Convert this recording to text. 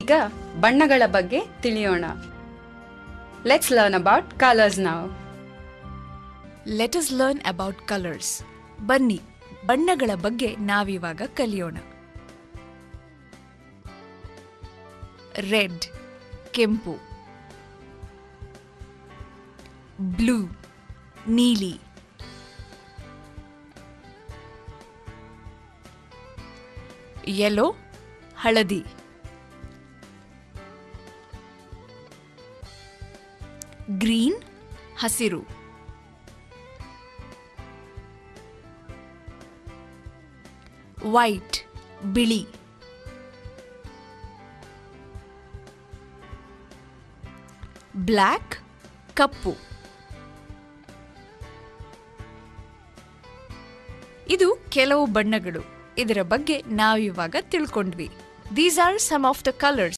ಈಗ ಬಣ್ಣಗಳ ಬಗ್ಗೆ ತಿಳಿಯೋಣ. Let's learn about colours now. Let us learn about colours. ಬನ್ನಿ ಬಣ್ಣಗಳ ಬಗ್ಗೆ ನಾವಿವಾಗ ಕಲಿಯೋಣ. ರೆಡ್ ಕೆಂಪು, ಬ್ಲೂ ನೀಲಿ, ಯೆಲ್ಲೋ ಹಳದಿ, ಗ್ರೀನ್ ಹಸಿರು, ವೈಟ್ ಬಿಳಿ, ಬ್ಲ್ಯಾಕ್ ಕಪ್ಪು. ಇದು ಕೆಲವು ಬಣ್ಣಗಳು. ಇದರ ಬಗ್ಗೆ ನಾವಿವಾಗ ತಿಳ್ಕೊಂಡ್ವಿ. These are some of the colours.